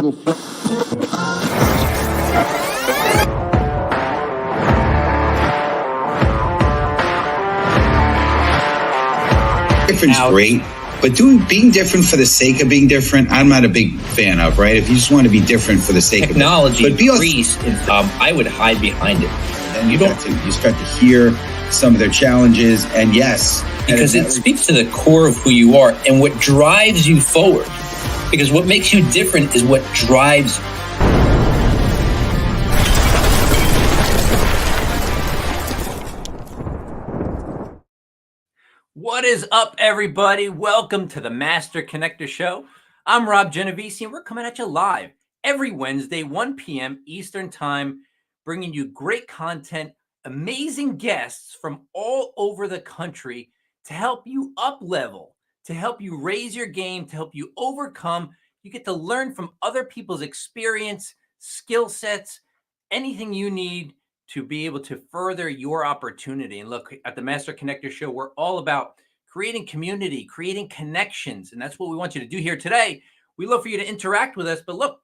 Different's great, but being different for the sake of being different, I'm not a big fan of, right? If you just want to be different for the sake technology of it. Technology, I would hide behind it. And you start to hear some of their challenges, and yes. Because it speaks to the core of who you are and what drives you forward. Because what makes you different is what drives you. What is up, everybody? Welcome to the Master Connector Show. I'm Rob Genovese, and we're coming at you live every Wednesday, 1 p.m. Eastern Time, bringing you great content, amazing guests from all over the country to help you up-level, to help you raise your game, to help you overcome. You get to learn from other people's experience, skill sets, anything you need to be able to further your opportunity. And look, at the Master Connector Show, we're all about creating community, creating connections. And that's what we want you to do here today. We love for you to interact with us. But look,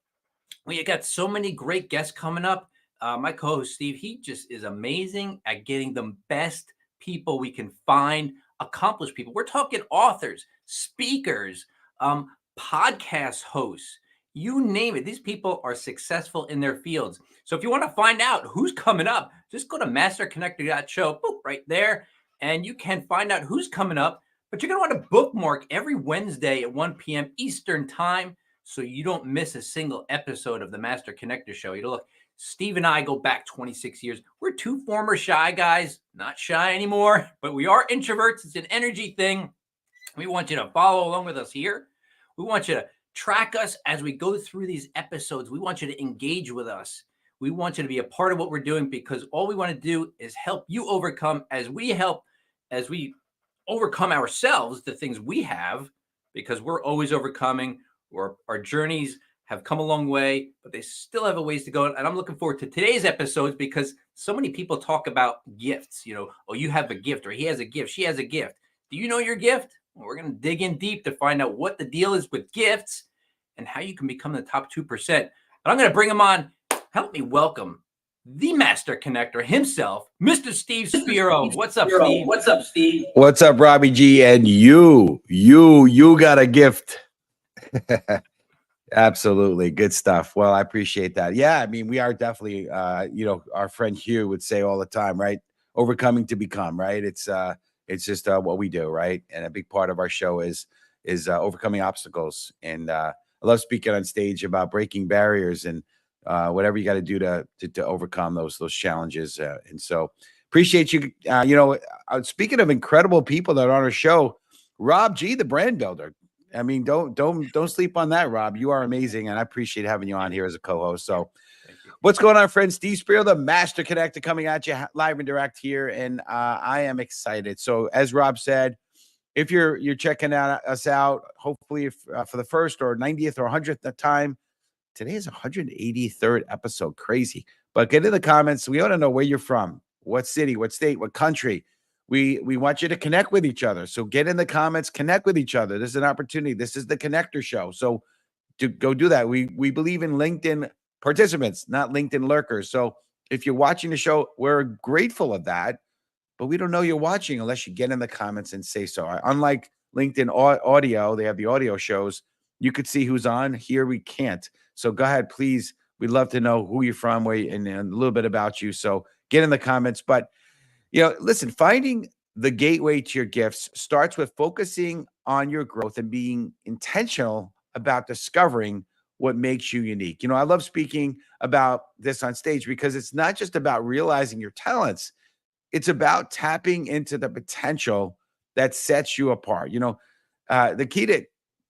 we got so many great guests coming up. My co-host, Steve, he just is amazing at getting the best people we can find, accomplished people. We're talking authors, speakers, podcast hosts, you name it. These people are successful in their fields. So if you want to find out who's coming up, just go to masterconnector.show, boop, right there, and you can find out who's coming up. But you're going to want to bookmark every Wednesday at 1 p.m. Eastern Time so you don't miss a single episode of the Master Connector Show. You know, look, Steve and I go back 26 years. We're two former shy guys, not shy anymore, but we are introverts. It's an energy thing. We want you to follow along with us here. We want you to track us as we go through these episodes. We want you to engage with us. We want you to be a part of what we're doing, because all we want to do is help you overcome as we overcome ourselves, the things we have, because we're always overcoming, or our journeys have come a long way, but they still have a ways to go. And I'm looking forward to today's episodes, because so many people talk about gifts. You know, oh, you have a gift, or he has a gift, she has a gift. Do you know your gift? Well, we're going to dig in deep to find out what the deal is with gifts and how you can become the top 2%. But I'm going to bring him on. Help me welcome the Master Connector himself, Mr. Steve Spiro. What's up, Steve? What's up, Steve? What's up, Robbie G? And you got a gift. Absolutely. Good stuff. Well, I appreciate that. Yeah, I mean, we are definitely, our friend Hugh would say all the time, right? Overcoming to become, right? It's just what we do, right? And a big part of our show is overcoming obstacles. And I love speaking on stage about breaking barriers and whatever you got to do to overcome those challenges. And so appreciate you. Speaking of incredible people that are on our show, Rob G, the brand builder. I mean, don't sleep on that, Rob. You are amazing, and I appreciate having you on here as a co-host. So, what's going on, friends? Steve Spiro, the Master Connector, coming at you live and direct here, and I am excited. So, as Rob said, if you're checking us out, hopefully for the first or 90th or 100th time, today is 183rd episode. Crazy, but get in the comments. We want to know where you're from, what city, what state, what country. We want you to connect with each other. So get in the comments, connect with each other. This is an opportunity. This is the Connector Show. So go do that. We believe in LinkedIn participants, not LinkedIn lurkers. So if you're watching the show, we're grateful of that, but we don't know you're watching unless you get in the comments and say so. Unlike LinkedIn audio, they have the audio shows. You could see who's on. Here we can't. So go ahead, please. We'd love to know who you're from, and a little bit about you. So get in the comments. But listen, finding the gateway to your gifts starts with focusing on your growth and being intentional about discovering what makes you unique. I love speaking about this on stage because it's not just about realizing your talents. It's about tapping into the potential that sets you apart. The key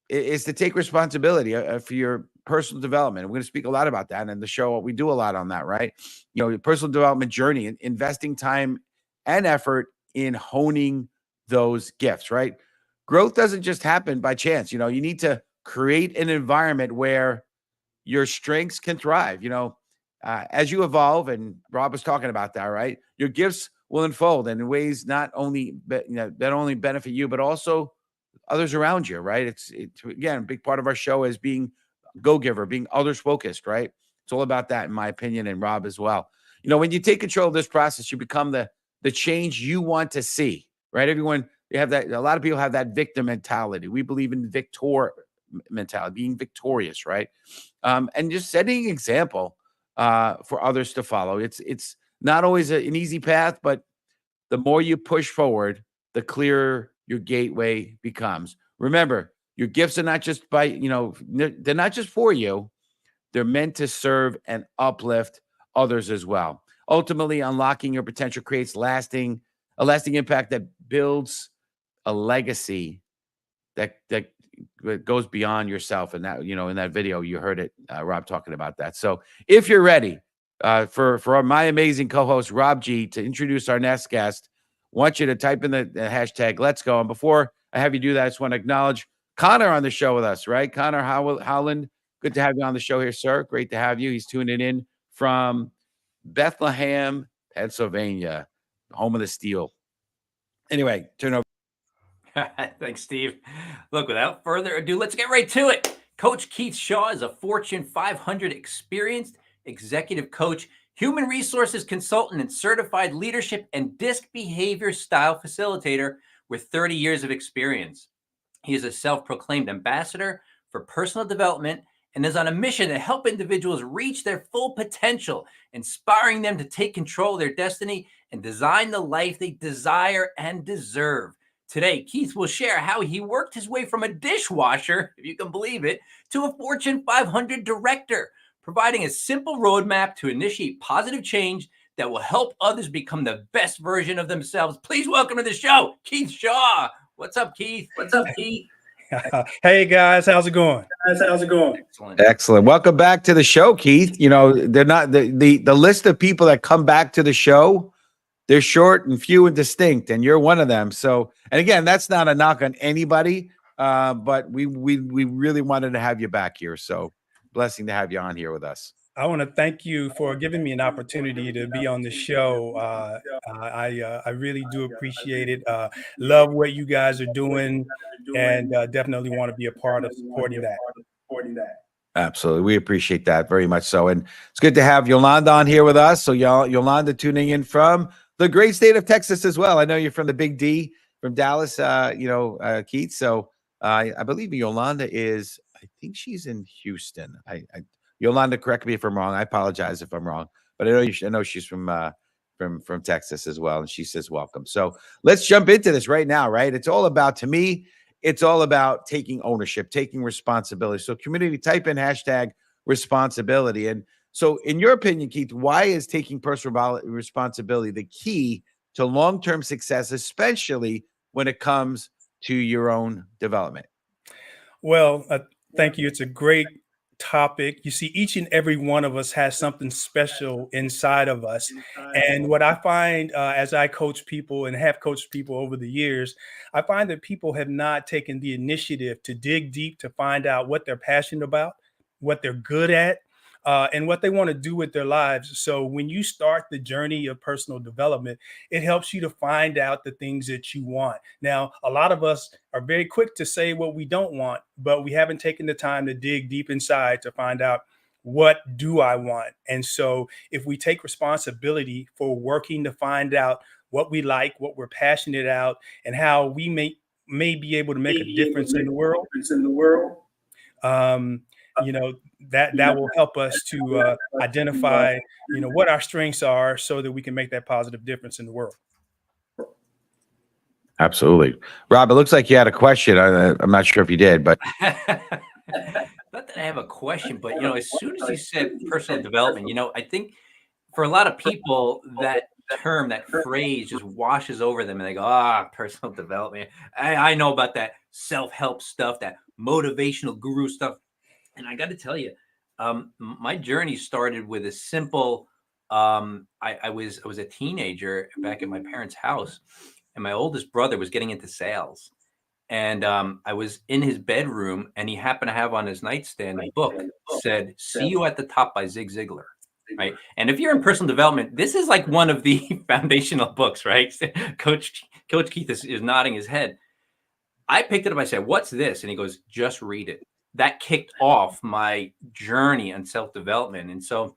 is to take responsibility for your personal development. We're going to speak a lot about that in the show. We do a lot on that, right? Your personal development journey and investing time and effort in honing those gifts, right? Growth doesn't just happen by chance. You need to create an environment where your strengths can thrive. As you evolve, and Rob was talking about that, right? Your gifts will unfold in ways not only that only benefit you, but also others around you, right? It's again, a big part of our show is being go-giver, being others focused, right? It's all about that, in my opinion, and Rob as well. When you take control of this process, you become the change you want to see, right? They have that. A lot of people have that victim mentality. We believe in victor mentality, being victorious, right? And just setting an example for others to follow. It's not always an easy path, but the more you push forward, the clearer your gateway becomes. Remember, your gifts are not just they're not just for you. They're meant to serve and uplift others as well. Ultimately, unlocking your potential creates a lasting impact that builds a legacy that goes beyond yourself. And that, in that video, you heard it, Rob talking about that. So if you're ready for my amazing co-host, Rob G, to introduce our next guest, I want you to type in the hashtag Let's Go. And before I have you do that, I just want to acknowledge Connor on the show with us, right? Connor Howland, good to have you on the show here, sir. Great to have you. He's tuning in from Bethlehem, Pennsylvania, home of the steel. Anyway, turn over. Thanks, Steve. Look, without further ado, let's get right to it. Coach Keith Shaw is a Fortune 500 experienced executive coach, human resources consultant, and certified leadership and DISC behavior style facilitator with 30 years of experience. He is a self-proclaimed ambassador for personal development and is on a mission to help individuals reach their full potential, inspiring them to take control of their destiny and design the life they desire and deserve. Today, Keith will share how he worked his way from a dishwasher, if you can believe it, to a Fortune 500 director, providing a simple roadmap to initiate positive change that will help others become the best version of themselves. Please welcome to the show, Keith Shaw. What's up, Keith? Hey guys, how's it going? Excellent. Welcome back to the show, Keith. They're not the list of people that come back to the show. They're short and few and distinct, and you're one of them. So, and again, that's not a knock on anybody, but we really wanted to have you back here. So, blessing to have you on here with us. I want to thank you for giving me an opportunity to be on the show. I really do appreciate it. Love what you guys are doing, and definitely want to be a part of supporting that. Absolutely. We appreciate that very much so. And it's good to have Yolanda on here with us. So Yolanda tuning in from the great state of Texas as well. I know you're from the Big D, from Dallas, Keith. So I believe Yolanda is, I think she's in Houston. Yolanda, correct me if I'm wrong. I apologize if I'm wrong, but I know she's from Texas as well. And she says, welcome. So let's jump into this right now, right? To me, it's all about taking ownership, taking responsibility. So community, type in hashtag responsibility. And so in your opinion, Keith, why is taking personal responsibility the key to long-term success, especially when it comes to your own development? Well, thank you. It's a great topic. You see, each and every one of us has something special inside of us. And what I find as I coach people and have coached people over the years, I find that people have not taken the initiative to dig deep to find out what they're passionate about, what they're good at, and what they want to do with their lives. So when you start the journey of personal development, it helps you to find out the things that you want. Now, a lot of us are very quick to say what we don't want, but we haven't taken the time to dig deep inside to find out, what do I want? And so if we take responsibility for working to find out what we like, what we're passionate about, and how we may be able to make a difference in the world, that will help us to identify, what our strengths are so that we can make that positive difference in the world. Absolutely. Rob, it looks like you had a question. I'm not sure if you did, but. Not that I have a question, but, as soon as you said personal development, I think for a lot of people, that term, that phrase just washes over them and they go, personal development. I know about that self-help stuff, that motivational guru stuff. And I got to tell you, my journey started with a simple, I was a teenager back at my parents' house, and my oldest brother was getting into sales. And I was in his bedroom, and he happened to have on his nightstand a book said, "See You at the Top" by Zig Ziglar. Right. And if you're in personal development, this is like one of the foundational books, right? Coach Keith is nodding his head. I picked it up. I said, "What's this?" And he goes, "Just read it." that kicked off my journey on self-development. And so,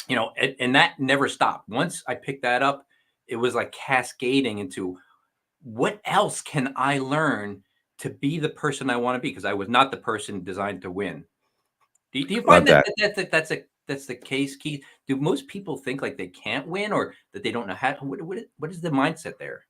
and that never stopped. Once I picked that up, it was like cascading into what else can I learn to be the person I want to be? Because I was not the person designed to win. Do you Love find that. that's the case, Keith? Do most people think like they can't win, or that they don't know how? What is the mindset there?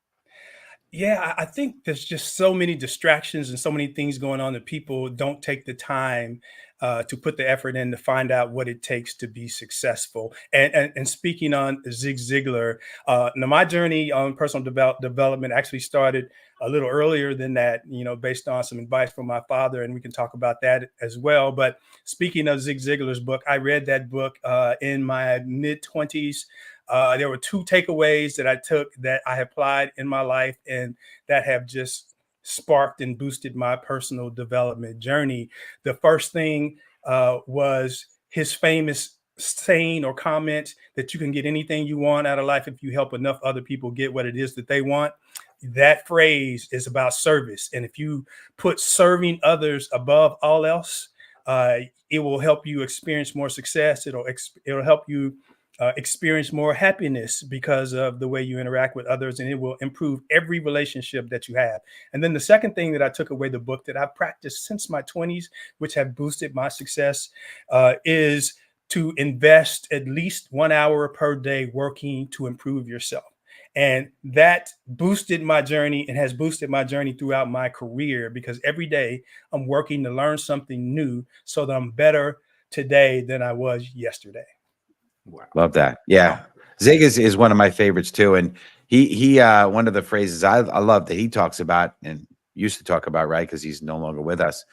Yeah, I think there's just so many distractions and so many things going on that people don't take the time to put the effort in to find out what it takes to be successful. And speaking on Zig Ziglar, now my journey on personal development actually started a little earlier than that, based on some advice from my father, and we can talk about that as well. But speaking of Zig Ziglar's book, I read that book in my mid-20s. There were two takeaways that I took that I applied in my life and that have just sparked and boosted my personal development journey. The first thing was his famous saying or comment that you can get anything you want out of life if you help enough other people get what it is that they want. That phrase is about service. And if you put serving others above all else, it will help you experience more success. It'll help you experience more happiness because of the way you interact with others, and it will improve every relationship that you have. And then the second thing that I took away the book that I've practiced since my 20s, which have boosted my success, is to invest at least 1 hour per day working to improve yourself. And that boosted my journey and has boosted my journey throughout my career, because every day I'm working to learn something new so that I'm better today than I was yesterday. Wow. Love that. Yeah. Zig is one of my favorites too. And he one of the phrases I love that he talks about and used to talk about, right? Because he's no longer with us.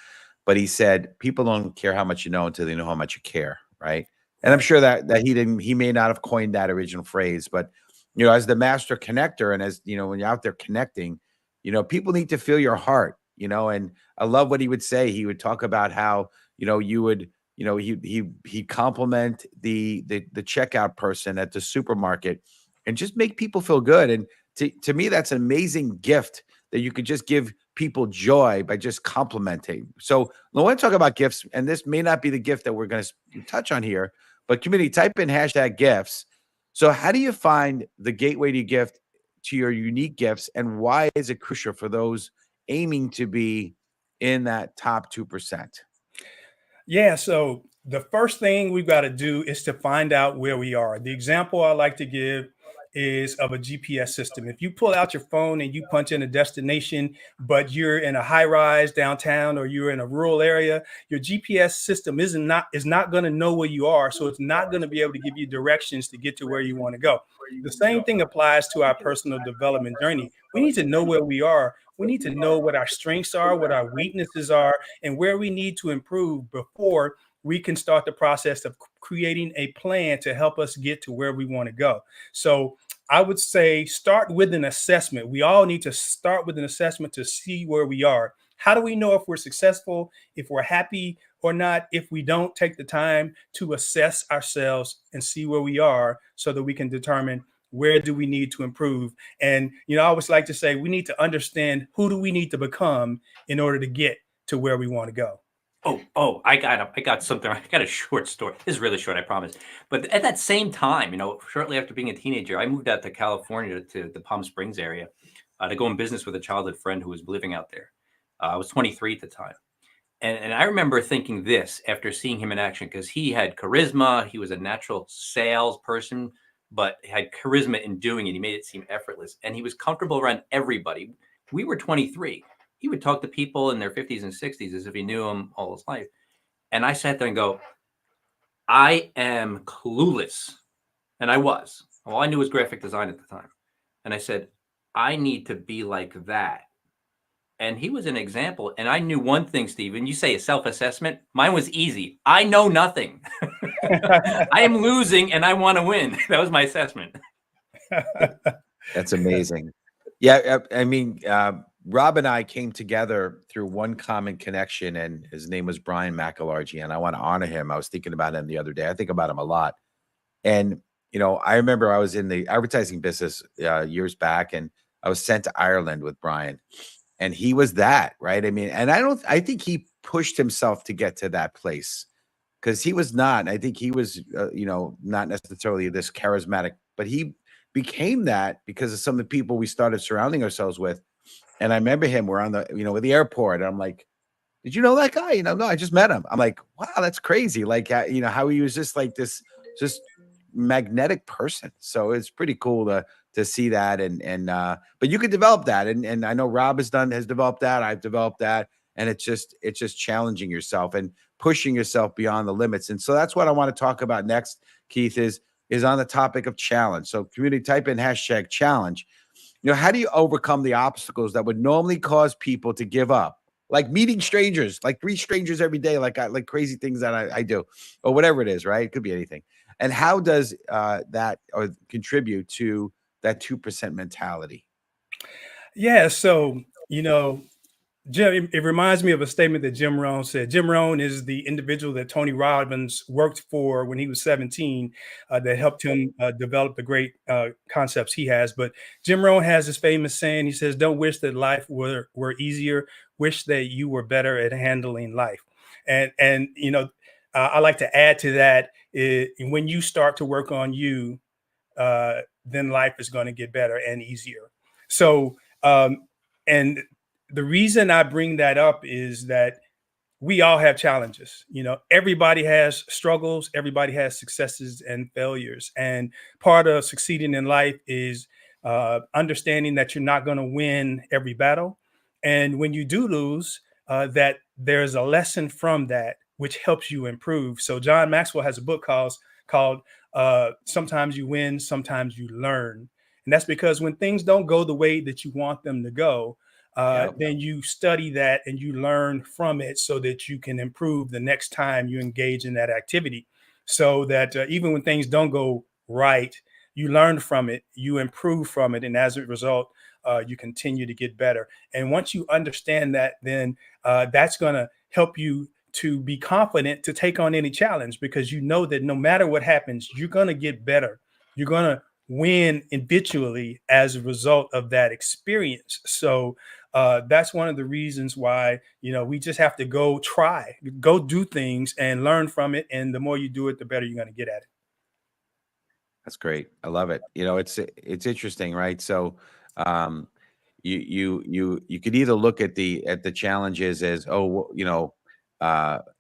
But he said, people don't care how much you know until they know how much you care, right? And I'm sure that he may not have coined that original phrase, but as the master connector, and as when you're out there connecting, people need to feel your heart, and I love what he would say. He would talk about how, you would, he'd compliment the checkout person at the supermarket and just make people feel good. And to me, that's an amazing gift that you could just give people joy by just complimenting. So I want to talk about gifts, and this may not be the gift that we're going to touch on here, but community, type in #gifts. So how do you find the gateway to gift, to your unique gifts, and why is it crucial for those aiming to be in that top 2%? Yeah, so the first thing we've got to do is to find out where we are. The example I like to give is of a GPS system. If you pull out your phone and you punch in a destination, but you're in a high rise downtown or you're in a rural area, your GPS system is not going to know where you are. So it's not going to be able to give you directions to get to where you want to go. The same thing applies to our personal development journey. We need to know where we are. We need to know what our strengths are, what our weaknesses are, and where we need to improve before we can start the process of creating a plan to help us get to where we want to go. So I would say start with an assessment. We all need to start with an assessment to see where we are. How do we know if we're successful, if we're happy or not, if we don't take the time to assess ourselves and see where we are so that we can determine where do we need to improve? And, I always like to say we need to understand who do we need to become in order to get to where we want to go. I got something. I got a short story. This is really short, I promise. But at that same time, shortly after being a teenager, I moved out to California, to the Palm Springs area, to go in business with a childhood friend who was living out there. I was 23 at the time. And I remember thinking this after seeing him in action, because he had charisma. He was a natural salesperson, but had charisma in doing it. He made it seem effortless, and he was comfortable around everybody. We were 23. He would talk to people in their 50s and 60s as if he knew them all his life. And I sat there and go, I am clueless. And I was. All I knew was graphic design at the time. And I said, I need to be like that. And he was an example. And I knew one thing, Stephen. You say a self-assessment. Mine was easy. I know nothing. I am losing and I want to win. That was my assessment. That's amazing. Yeah. I mean, Rob and I came together through one common connection, and his name was Brian McAlargy, and I want to honor him. I was thinking about him the other day. I think about him a lot. And, I remember I was in the advertising business years back, and I was sent to Ireland with Brian, and he was that, right? I mean, and I think he pushed himself to get to that place, because he was not. I think he was, not necessarily this charismatic, but he became that because of some of the people we started surrounding ourselves with. And I remember him. We're on the, at the airport. And I'm like, did you know that guy? No, I just met him. I'm like, wow, that's crazy. Like, how he was just like this, just magnetic person. So it's pretty cool to see that. But you could develop that. And I know Rob has developed that. I've developed that. And it's just challenging yourself and pushing yourself beyond the limits. And so that's what I want to talk about next, Keith, is on the topic of challenge. So community, type in #challenge. How do you overcome the obstacles that would normally cause people to give up? Like meeting strangers, like 3 strangers every day, like crazy things that I do, or whatever it is, right? It could be anything. And how does that or contribute to that 2% mentality? Yeah. So, Jim, it reminds me of a statement that Jim Rohn said. Jim Rohn is the individual that Tony Robbins worked for when he was 17, that helped him develop the great concepts he has. But Jim Rohn has this famous saying. He says, "Don't wish that life were easier. Wish that you were better at handling life." And I like to add to that, when you start to work on you, then life is going to get better and easier. So, and the reason I bring that up is that we all have challenges. Everybody has struggles, everybody has successes and failures. And part of succeeding in life is understanding that you're not going to win every battle. And when you do lose, that there's a lesson from that, which helps you improve. So John Maxwell has a book called Sometimes You Win, Sometimes You Learn. And that's because when things don't go the way that you want them to go, then you study that and you learn from it so that you can improve the next time you engage in that activity. So that even when things don't go right, you learn from it, you improve from it. And as a result, you continue to get better. And once you understand that, then that's going to help you to be confident to take on any challenge, because you know that no matter what happens, you're going to get better. You're going to win eventually as a result of that experience. So that's one of the reasons why, we just have to go do things and learn from it. And the more you do it, the better you're going to get at it. That's great. I love it. It's interesting, right? So, you could either look at the challenges as, why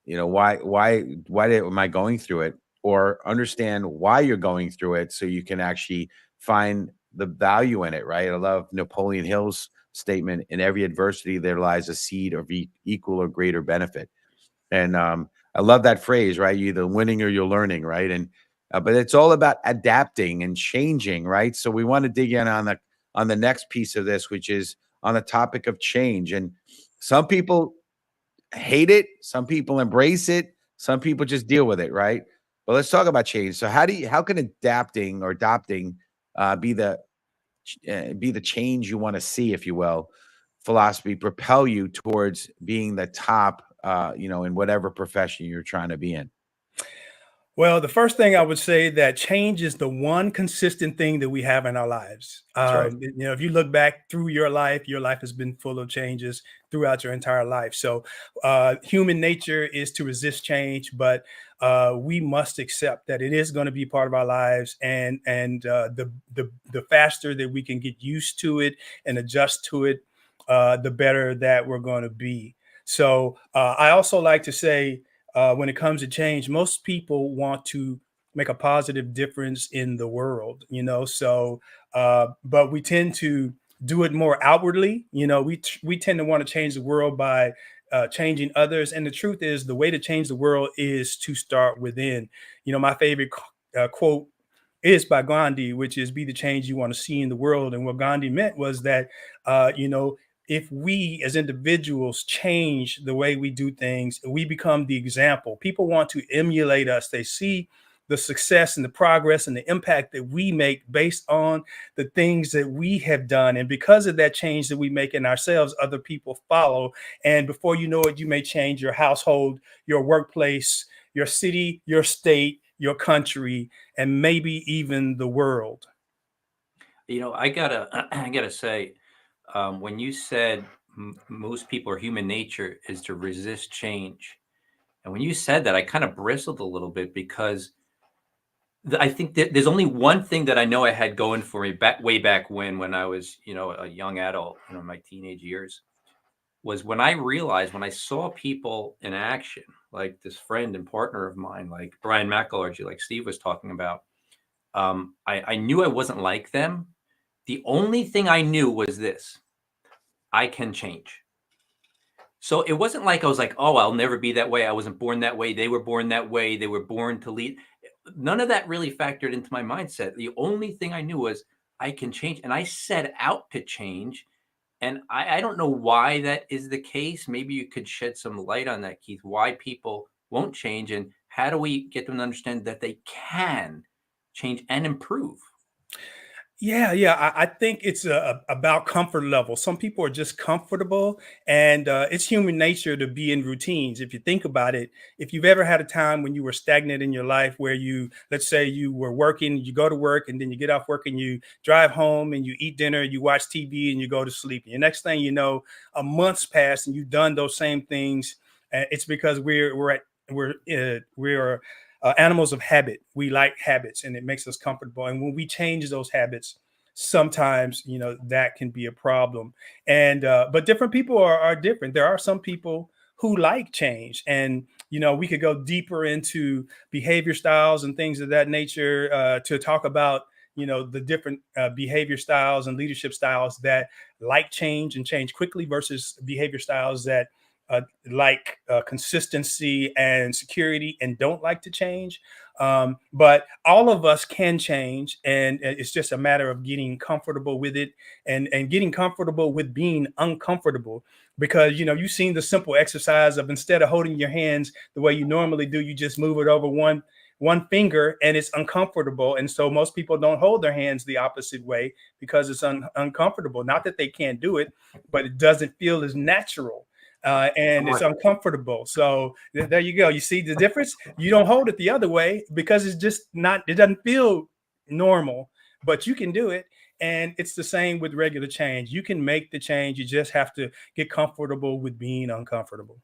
am I going through it, or understand why you're going through it so you can actually find the value in it, right? I love Napoleon Hill's statement: in every adversity there lies a seed of equal or greater benefit. And I love that phrase, right? You're either winning or you're learning, right? And but it's all about adapting and changing, right? So we want to dig in on the next piece of this, which is on the topic of change. And some people hate it, some people embrace it, some people just deal with it, right? But let's talk about change. So how can adapting or adopting be the change you want to see, if you will, philosophy propel you towards being the top, in whatever profession you're trying to be in? Well, the first thing I would say, that change is the one consistent thing that we have in our lives. That's right. If you look back through your life has been full of changes throughout your entire life. So human nature is to resist change, but we must accept that it is going to be part of our lives. And the faster that we can get used to it and adjust to it, the better that we're going to be. So I also like to say, when it comes to change, most people want to make a positive difference in the world, so but we tend to do it more outwardly. We tend to want to change the world by changing others. And the truth is, the way to change the world is to start within. My favorite quote is by Gandhi, which is, "Be the change you want to see in the world." And what Gandhi meant was that, if we as individuals change the way we do things, we become the example. People want to emulate us. They see the success and the progress and the impact that we make based on the things that we have done. And because of that change that we make in ourselves, other people follow. And before you know it, you may change your household, your workplace, your city, your state, your country, and maybe even the world. I gotta say, when you said most people, or human nature, is to resist change. And when you said that, I kind of bristled a little bit, because I think that there's only one thing that I know I had going for me way back when I was, a young adult, in my teenage years, was when I realized, when I saw people in action, like this friend and partner of mine, like Brian McElhargy, like Steve was talking about. I knew I wasn't like them. The only thing I knew was this: I can change. So it wasn't like I was like, oh, I'll never be that way. I wasn't born that way. They were born that way. They were born to lead. None of that really factored into my mindset. The only thing I knew was I can change. And I set out to change. And I don't know why that is the case. Maybe you could shed some light on that, Keith, why people won't change, and how do we get them to understand that they can change and improve? Yeah. I think it's about comfort level. Some people are just comfortable, and it's human nature to be in routines. If you think about it, if you've ever had a time when you were stagnant in your life, where let's say you were working, you go to work, and then you get off work and you drive home and you eat dinner, you watch TV, and you go to sleep. And the next thing you know, a month's passed and you've done those same things. It's because we're animals of habit. We like habits, and it makes us comfortable. And when we change those habits, sometimes that can be a problem. And but different people are different. There are some people who like change, and we could go deeper into behavior styles and things of that nature to talk about the different behavior styles and leadership styles that like change and change quickly versus behavior styles that like consistency and security and don't like to change. But all of us can change, and it's just a matter of getting comfortable with it, and getting comfortable with being uncomfortable. Because you've seen the simple exercise of, instead of holding your hands the way you normally do, you just move it over one finger, and it's uncomfortable. And so most people don't hold their hands the opposite way because it's uncomfortable. Not that they can't do it, but it doesn't feel as natural. And it's uncomfortable. So there you go. You see the difference? You don't hold it the other way because it's just not, it doesn't feel normal, but you can do it. And it's the same with regular change. You can make the change. You just have to get comfortable with being uncomfortable.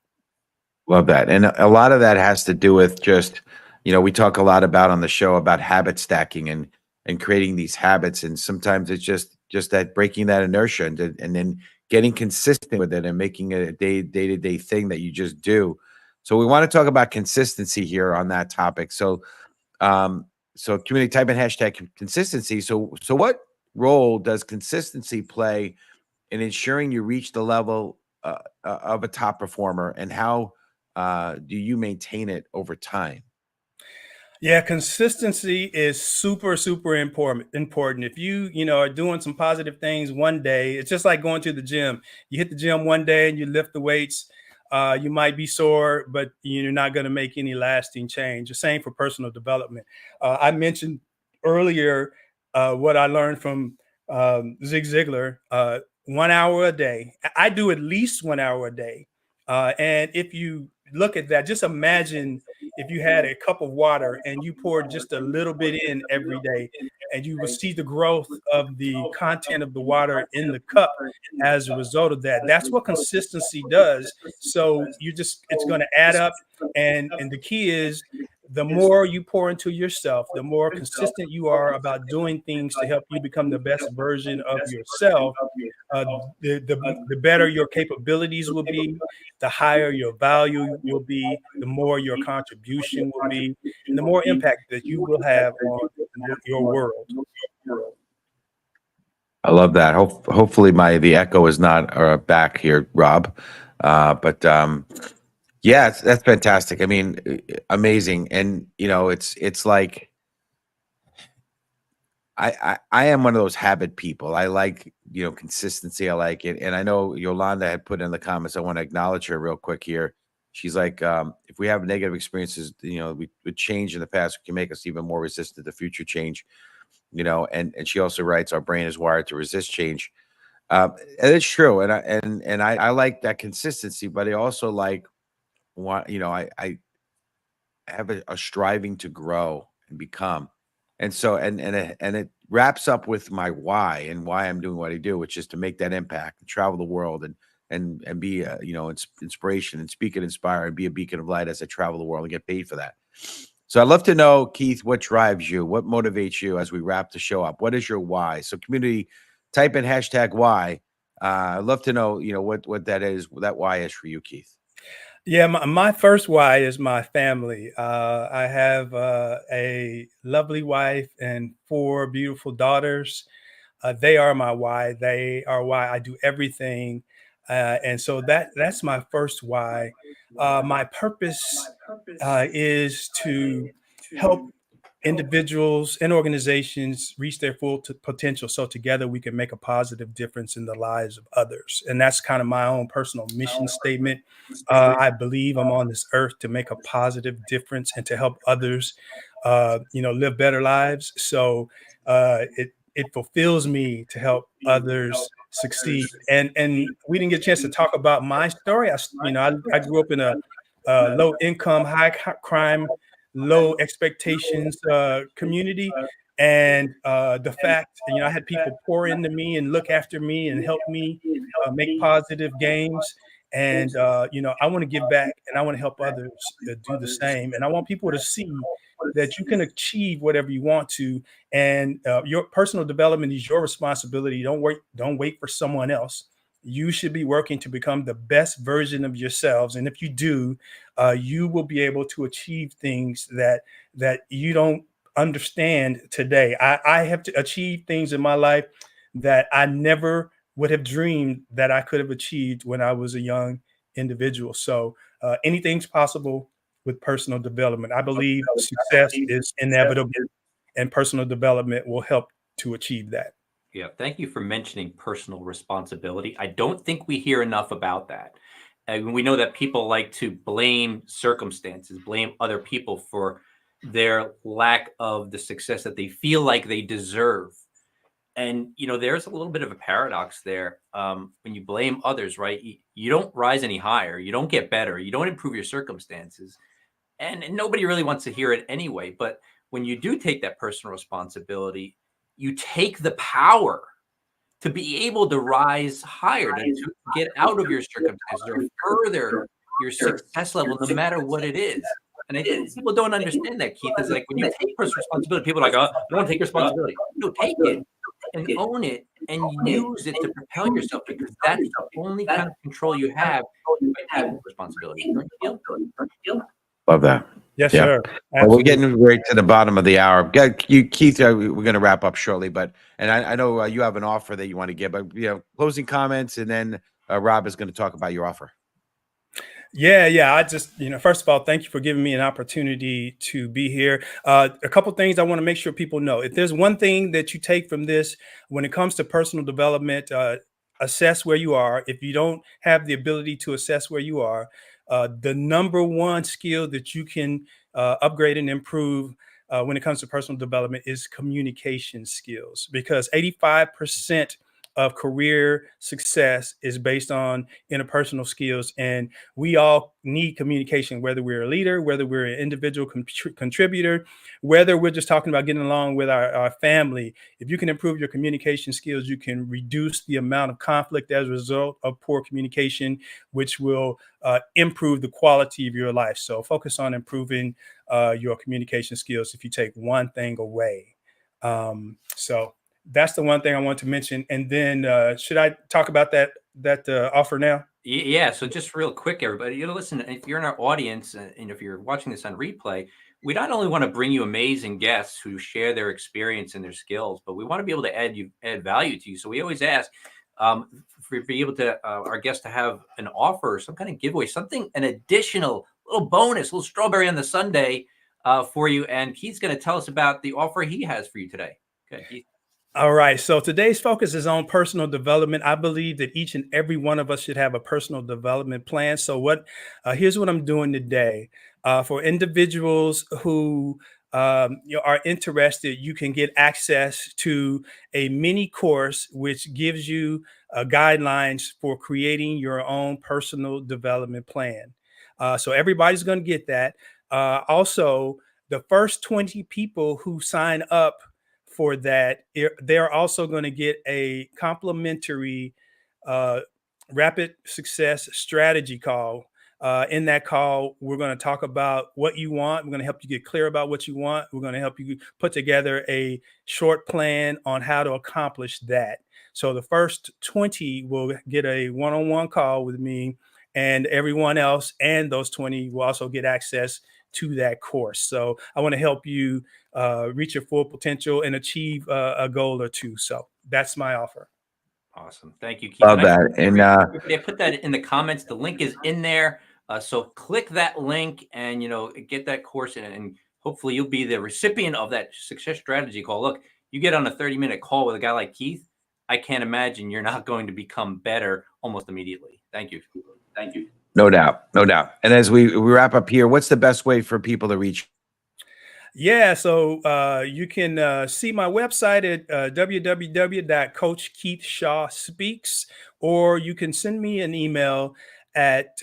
Love that. And a lot of that has to do with just, we talk a lot about on the show about habit stacking and creating these habits. And sometimes it's just that breaking that inertia and then getting consistent with it and making it a day-to-day thing that you just do. So we want to talk about consistency here on that topic. So community, type in hashtag consistency. So what role does consistency play in ensuring you reach the level of a top performer, and how do you maintain it over time? Yeah, consistency is super, super important. If you are doing some positive things one day, it's just like going to the gym. You hit the gym one day and you lift the weights. You might be sore, but you're not going to make any lasting change. The same for personal development. I mentioned earlier what I learned from Zig Ziglar. 1 hour a day. I do at least 1 hour a day. And if you look at that, just imagine if you had a cup of water and you poured just a little bit in every day, and you will see the growth of the content of the water in the cup as a result of that. That's what consistency does. So it's going to add up. And the key is, the more you pour into yourself, the more consistent you are about doing things to help you become the best version of yourself, the better your capabilities will be, the higher your value will be, the more your contribution will be, and the more impact that you will have on your world. I love that. Hopefully the echo is not back here, Rob. But yeah, that's fantastic. I mean, amazing. And it's like, I am one of those habit people. I like, consistency. I like it. And I know Yolanda had put in the comments, I want to acknowledge her real quick here. She's like, if we have negative experiences, with change in the past, it can make us even more resistant to future change, and she also writes, our brain is wired to resist change. And it's true. And I like that consistency, but I also like, I have a striving to grow and become. And so, and it wraps up with my why and why I'm doing what I do, which is to make that impact and travel the world and and be inspiration and speak and inspire and be a beacon of light as I travel the world and get paid for that. So I'd love to know, Keith, what drives you, what motivates you as we wrap the show up? What is your why? So community, type in #why. I'd love to know, what that is, what that why is for you, Keith. Yeah, my first why is my family. I have a lovely wife and 4 beautiful daughters. They are my why. They are why I do everything, and so that's my first why. My purpose is to help individuals and organizations reach their full potential, so together we can make a positive difference in the lives of others. And that's kind of my own personal mission statement. I believe I'm on this earth to make a positive difference and to help others live better lives. So it fulfills me to help others succeed. And we didn't get a chance to talk about my story. I grew up in a low income, high crime, low expectations community. And the fact, I had people pour into me and look after me and help me make positive gains. And, I want to give back and I want to help others do the same. And I want people to see that you can achieve whatever you want to. And your personal development is your responsibility. Don't wait for someone else. You should be working to become the best version of yourselves. And if you do, you will be able to achieve things that you don't understand today. I have to achieve things in my life that I never would have dreamed that I could have achieved when I was a young individual. So anything's possible with personal development. I believe success is inevitable, and personal development will help to achieve that. Yeah, thank you for mentioning personal responsibility. I don't think we hear enough about that. And we know that people like to blame circumstances, blame other people for their lack of the success that they feel like they deserve. And, there's a little bit of a paradox there. When you blame others, right? You don't rise any higher. You don't get better. You don't improve your circumstances. And nobody really wants to hear it anyway. But when you do take that personal responsibility, you take the power to be able to rise higher, to get out of your circumstances or further your success level, no matter what it is. And I think people don't understand that, Keith. Is like when you take personal responsibility, people are like, "Oh, I don't want to take responsibility." No, take it and own it and use it to propel yourself, because that's the only kind of control you have by taking responsibility. Don't you feel? Love that. Yes, Yeah. sir. Well, we're getting right to the bottom of the hour. Keith, we're going to wrap up shortly, but I know you have an offer that you want to give, but closing comments, and then Rob is going to talk about your offer. Yeah. I just, first of all, thank you for giving me an opportunity to be here. A couple things I want to make sure people know. If there's one thing that you take from this when it comes to personal development, assess where you are. If you don't have the ability to assess where you are, the number one skill that you can upgrade and improve when it comes to personal development is communication skills, because 85% of career success is based on interpersonal skills. And we all need communication, whether we're a leader, whether we're an individual contributor, whether we're just talking about getting along with our family. If you can improve your communication skills, you can reduce the amount of conflict as a result of poor communication, which will improve the quality of your life. So focus on improving your communication skills if you take one thing away. So that's the one thing I want to mention. And then should I talk about that offer now? Yeah. So just real quick, everybody, listen, if you're in our audience and if you're watching this on replay, we not only want to bring you amazing guests who share their experience and their skills, but we want to be able to add value to you. So we always ask for be able to our guests to have an offer, some kind of giveaway, an additional little bonus, little strawberry on the sundae for you. And Keith's going to tell us about the offer he has for you today. Okay, Keith. All right. So today's focus is on personal development. I believe that each and every one of us should have a personal development plan. So here's what I'm doing today. For individuals who are interested, you can get access to a mini course which gives you guidelines for creating your own personal development plan. So everybody's going to get that. Also, the first 20 people who sign up for that, they're also going to get a complimentary rapid success strategy call. In that call, we're going to talk about what you want. We're going to help you get clear about what you want. We're going to help you put together a short plan on how to accomplish that. So the first 20 will get a one-on-one call with me, and everyone else, and those 20 will also get access to that course. So I want to help you reach your full potential and achieve a goal or two. So that's my offer. Awesome. Thank you, Keith. Love that. And I put that in the comments. The link is in there. So click that link and, get that course and hopefully you'll be the recipient of that success strategy call. Look, you get on a 30-minute call with a guy like Keith, I can't imagine you're not going to become better almost immediately. Thank you. Thank you. No doubt. No doubt. And as we wrap up here, what's the best way for people to reach? Yeah, so you can see my website at www.coachkeithshawspeaks, or you can send me an email at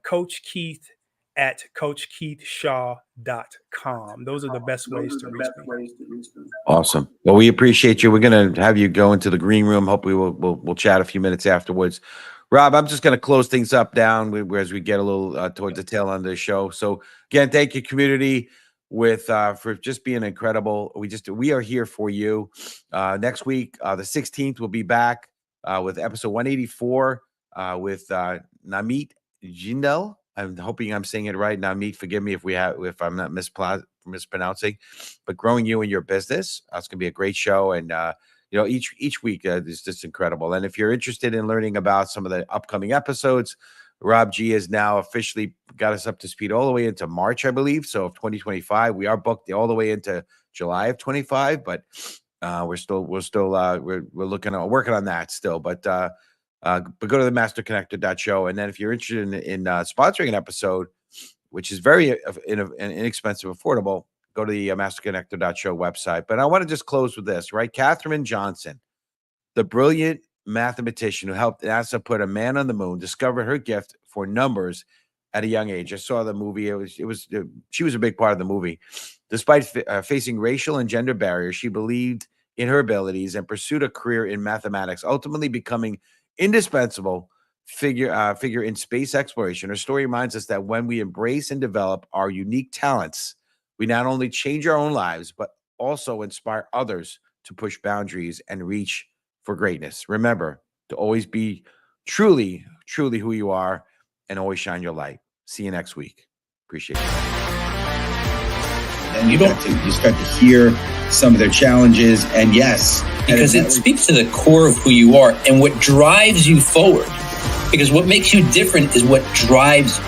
coachkeith@coachkeithshaw.com. Those are the best ways to reach me. Awesome. Well, we appreciate you. We're going to have you go into the green room. Hopefully we'll chat a few minutes afterwards. Rob, I'm just going to close things up down as we get a little towards the tail end of the show. So again, thank you, community, for just being incredible. We are here for you. Next week, the 16th, we'll be back with episode 184 with Namit Jindal. I'm hoping I'm saying it right. Namit, forgive me if I'm not mispronouncing, but growing you in your business. It's going to be a great show. And, each week is just incredible. And if you're interested in learning about some of the upcoming episodes, Rob G has now officially got us up to speed all the way into March, I believe. So of 2025, we are booked all the way into July of 25, but we're working on that still. But go to the masterconnector.show. And then if you're interested in sponsoring an episode, which is very inexpensive, affordable, go to the masterconnector.show website. But I want to just close with this, right? Katherine Johnson, the brilliant mathematician who helped NASA put a man on the moon, discovered her gift for numbers at a young age. I saw the movie. She was a big part of the movie. Despite facing racial and gender barriers, she believed in her abilities and pursued a career in mathematics, ultimately becoming indispensable figure in space exploration. Her story reminds us that when we embrace and develop our unique talents, we not only change our own lives, but also inspire others to push boundaries and reach for greatness. Remember to always be truly, truly who you are and always shine your light. See you next week. Appreciate it. And you start to hear some of their challenges. And yes, because it speaks to the core of who you are and what drives you forward. Because what makes you different is what drives